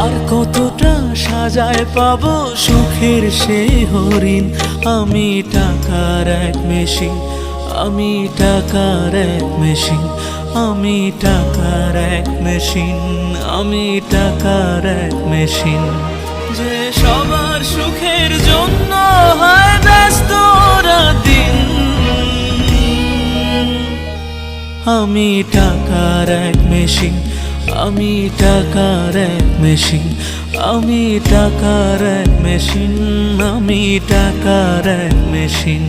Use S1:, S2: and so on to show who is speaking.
S1: আর কতটা সাজায় পাবো সুখের সেই হরিণ। আমি টাকার এক মেশিন, আমি টাকার এক মেশিন, আমি টাকার এক মেশিন, আমি টাকার এক মেশিন। যে সবার সুখের জন্য হয় ব্যস্ত দিন। আমি টাকার এক মেশিন, আমি টাকার এক মেশিন, আমি টাকার এক মেশিন, আমি টাকার এক মেশিন।